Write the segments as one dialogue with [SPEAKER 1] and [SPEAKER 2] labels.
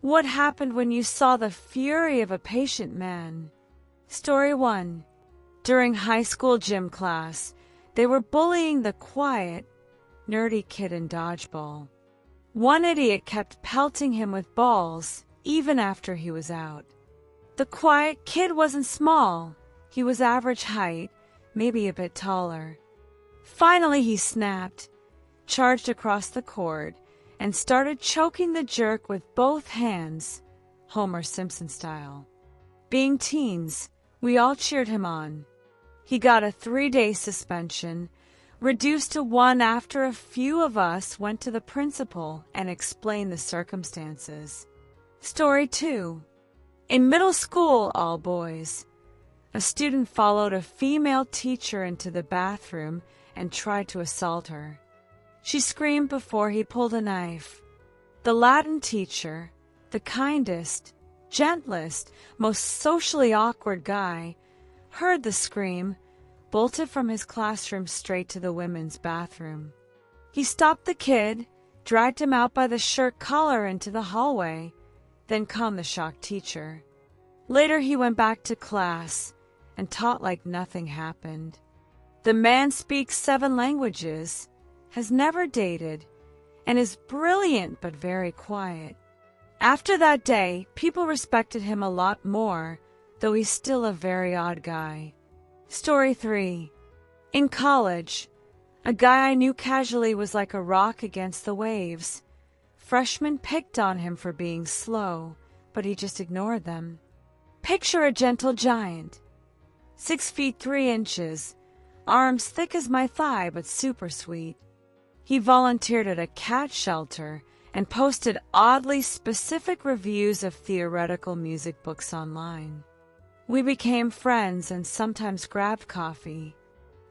[SPEAKER 1] What happened when you saw the fury of a patient man? Story 1. During high school gym class, they were bullying the quiet, nerdy kid in dodgeball. One idiot kept pelting him with balls, even after he was out. The quiet kid wasn't small. He was average height, maybe a bit taller. Finally he snapped, charged across the court, and started choking the jerk with both hands, Homer Simpson style. Being teens, we all cheered him on. He got a 3-day suspension, reduced to 1 after a few of us went to the principal and explained the circumstances. Story 2. In middle school, all boys, a student followed a female teacher into the bathroom and tried to assault her. She screamed before he pulled a knife. The Latin teacher, the kindest, gentlest, most socially awkward guy, heard the scream, bolted from his classroom straight to the women's bathroom. He stopped the kid, dragged him out by the shirt collar into the hallway, then calmed the shocked teacher. Later he went back to class and taught like nothing happened. The man speaks 7 languages, has never dated, and is brilliant but very quiet. After that day, people respected him a lot more, though he's still a very odd guy. Story 3. In college, a guy I knew casually was like a rock against the waves. Freshmen picked on him for being slow, but he just ignored them. Picture a gentle giant, 6 feet 3 inches, arms thick as my thigh but super sweet. He volunteered at a cat shelter and posted oddly specific reviews of theoretical music books online. We became friends and sometimes grabbed coffee.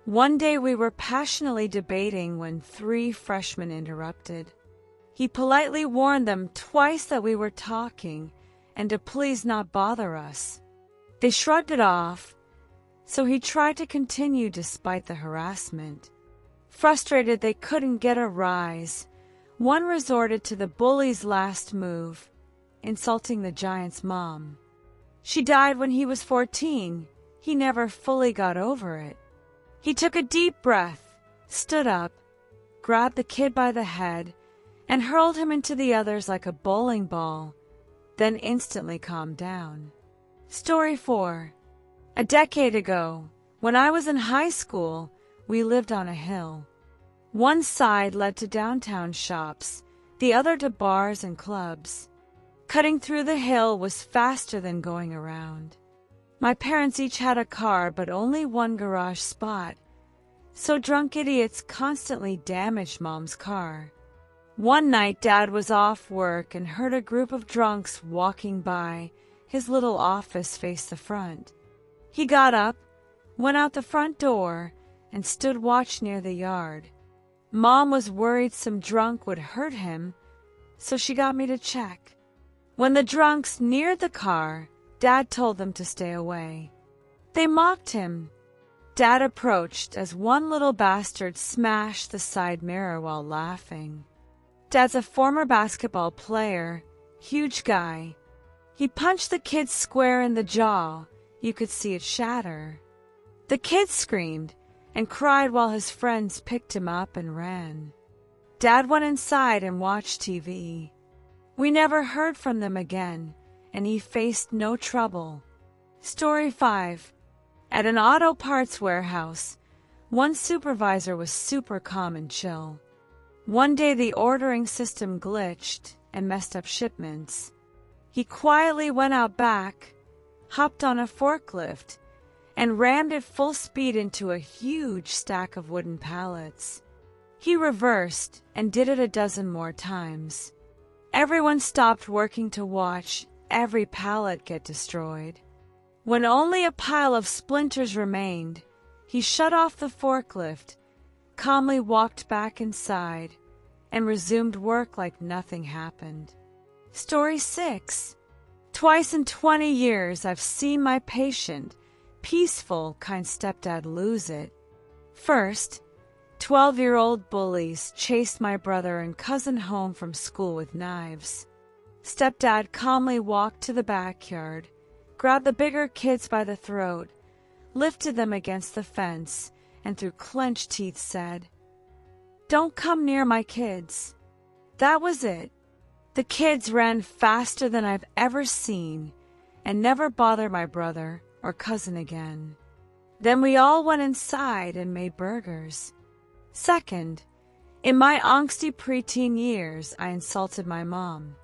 [SPEAKER 1] One day we were passionately debating when 3 freshmen interrupted. He politely warned them twice that we were talking and to please not bother us. They shrugged it off, so he tried to continue despite the harassment. Frustrated they couldn't get a rise, one resorted to the bully's last move, insulting the giant's mom. She died when he was 14. He never fully got over it. He took a deep breath, stood up, grabbed the kid by the head, and hurled him into the others like a bowling ball, then instantly calmed down. Story 4. A decade ago, when I was in high school, we lived on a hill. One side led to downtown shops, the other to bars and clubs. Cutting through the hill was faster than going around. My parents each had a car, but only one garage spot, so drunk idiots constantly damaged Mom's car. One night Dad was off work and heard a group of drunks walking by. His little office faced the front. He got up, went out the front door, and stood watch near the yard. Mom was worried some drunk would hurt him, so she got me to check. When the drunks neared the car, Dad told them to stay away. They mocked him. Dad approached as one little bastard smashed the side mirror while laughing. Dad's a former basketball player, huge guy. He punched the kid square in the jaw. You could see it shatter. The kid screamed and cried while his friends picked him up and ran. Dad went inside and watched TV. We never heard from them again, and he faced no trouble. Story 5. At an auto parts warehouse, one supervisor was super calm and chill. One day the ordering system glitched and messed up shipments. He quietly went out back, hopped on a forklift, and rammed it full speed into a huge stack of wooden pallets. He reversed and did it a dozen more times. Everyone stopped working to watch every pallet get destroyed. When only a pile of splinters remained, he shut off the forklift, calmly walked back inside, and resumed work like nothing happened. Story 6. Twice in 20 years I've seen my patient, peaceful, kind stepdad, lose it. First, 12-year-old bullies chased my brother and cousin home from school with knives. Stepdad calmly walked to the backyard, grabbed the bigger kids by the throat, lifted them against the fence, and through clenched teeth said, "Don't come near my kids." That was it. The kids ran faster than I've ever seen and never bothered my brother or cousin again. Then we all went inside and made burgers. Second, in my angsty preteen years, I insulted my mom.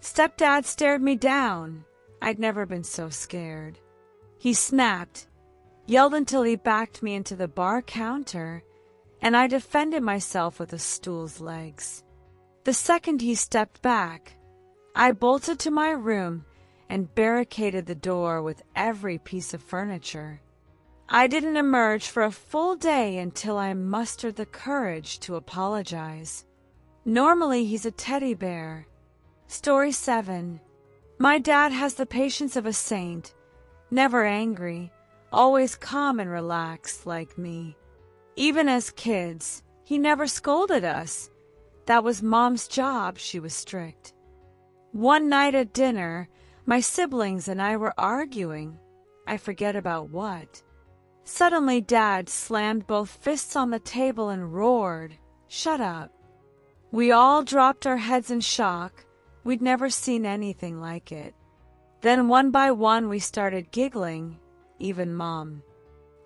[SPEAKER 1] Stepdad stared me down. I'd never been so scared. He snapped, yelled until he backed me into the bar counter, and I defended myself with a stool's legs. The second he stepped back, I bolted to my room and barricaded the door with every piece of furniture. I didn't emerge for a full day until I mustered the courage to apologize. Normally he's a teddy bear. Story 7. My dad has the patience of a saint, never angry, always calm and relaxed like me. Even as kids, he never scolded us. That was Mom's job, she was strict. One night at dinner, my siblings and I were arguing. I forget about what. Suddenly, Dad slammed both fists on the table and roared, "Shut up." We all dropped our heads in shock. We'd never seen anything like it. Then one by one we started giggling, even Mom.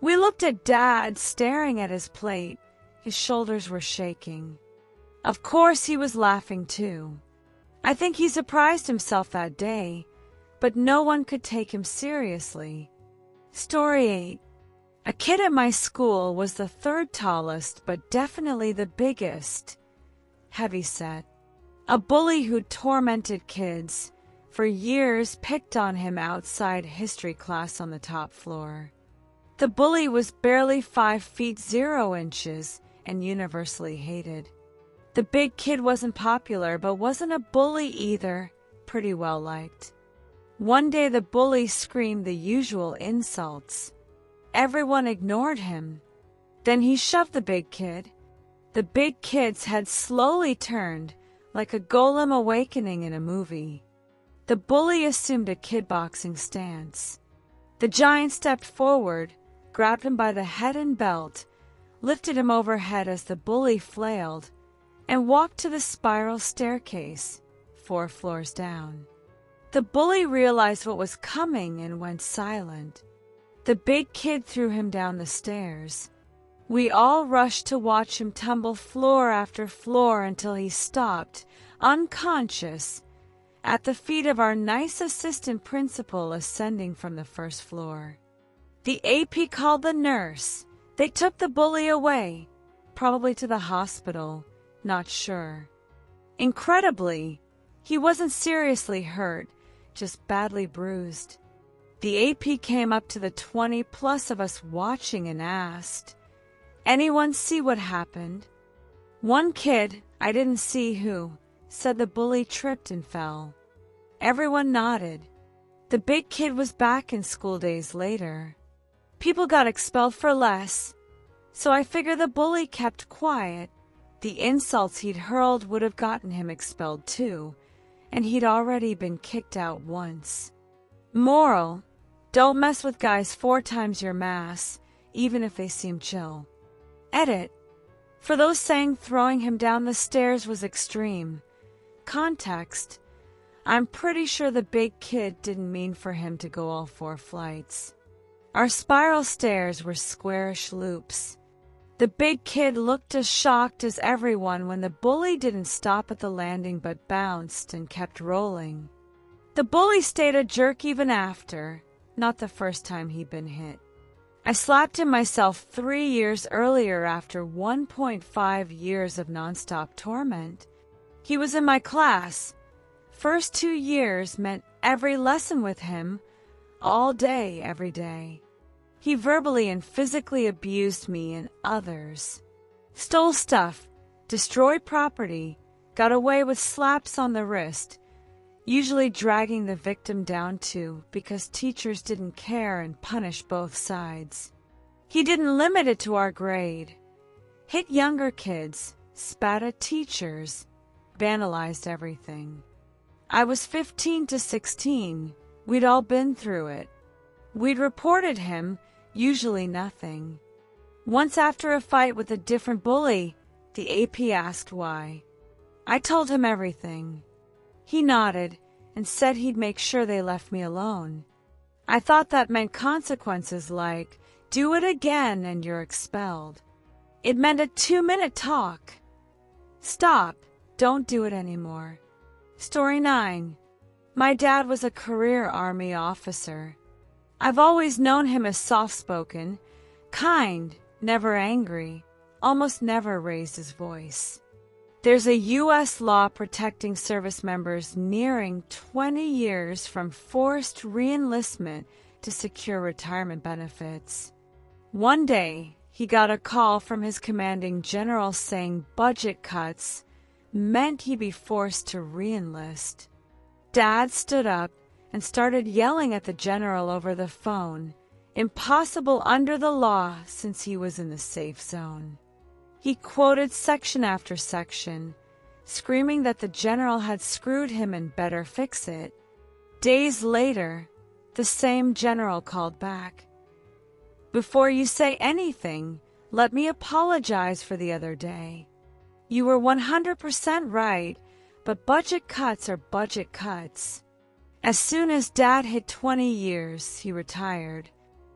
[SPEAKER 1] We looked at Dad staring at his plate. His shoulders were shaking. Of course he was laughing too. I think he surprised himself that day, but no one could take him seriously. Story 8. A kid at my school was the third tallest, but definitely the biggest. Heavyset. A bully who tormented kids. For years picked on him outside history class on the top floor. The bully was barely 5 feet 0 inches and universally hated. The big kid wasn't popular, but wasn't a bully either, pretty well liked. One day the bully screamed the usual insults. Everyone ignored him. Then he shoved the big kid. The big kid's head slowly turned, like a golem awakening in a movie. The bully assumed a kidboxing stance. The giant stepped forward, grabbed him by the head and belt, lifted him overhead as the bully flailed, and walked to the spiral staircase, 4 floors down. The bully realized what was coming and went silent. The big kid threw him down the stairs. We all rushed to watch him tumble floor after floor until he stopped, unconscious, at the feet of our nice assistant principal ascending from the first floor. The AP called the nurse. They took the bully away, probably to the hospital, not sure. Incredibly, he wasn't seriously hurt, just badly bruised. The AP came up to the 20+ of us watching and asked, "Anyone see what happened?" One kid, I didn't see who, said the bully tripped and fell. Everyone nodded. The big kid was back in school days later. People got expelled for less, so I figure the bully kept quiet. The insults he'd hurled would have gotten him expelled too, and he'd already been kicked out once. Moral: don't mess with guys 4 times your mass, even if they seem chill. Edit: for those saying throwing him down the stairs was extreme. Context: I'm pretty sure the big kid didn't mean for him to go all 4 flights. Our spiral stairs were squarish loops. The big kid looked as shocked as everyone when the bully didn't stop at the landing but bounced and kept rolling. The bully stayed a jerk even after, not the first time he'd been hit. I slapped him myself 3 years earlier after 1.5 years of nonstop torment. He was in my class. First 2 years meant every lesson with him, all day, every day. He verbally and physically abused me and others. Stole stuff, destroyed property, got away with slaps on the wrist, usually dragging the victim down too because teachers didn't care and punished both sides. He didn't limit it to our grade. Hit younger kids, spat at teachers, vandalized everything. I was 15 to 16. We'd all been through it. We'd reported him, usually nothing. Once after a fight with a different bully, the AP asked why. I told him everything. He nodded and said he'd make sure they left me alone. I thought that meant consequences like, do it again and you're expelled. It meant a 2-minute talk. Stop, don't do it anymore. Story 9. My dad was a career Army officer. I've always known him as soft-spoken, kind, never angry, almost never raised his voice. There's a U.S. law protecting service members nearing 20 years from forced reenlistment to secure retirement benefits. One day, he got a call from his commanding general saying budget cuts meant he'd be forced to reenlist. Dad stood up and started yelling at the general over the phone, impossible under the law since he was in the safe zone. He quoted section after section, screaming that the general had screwed him and better fix it. Days later, the same general called back. Before you say anything, let me apologize for the other day. You were 100% right, but budget cuts are budget cuts. As soon as Dad hit 20 years, he retired.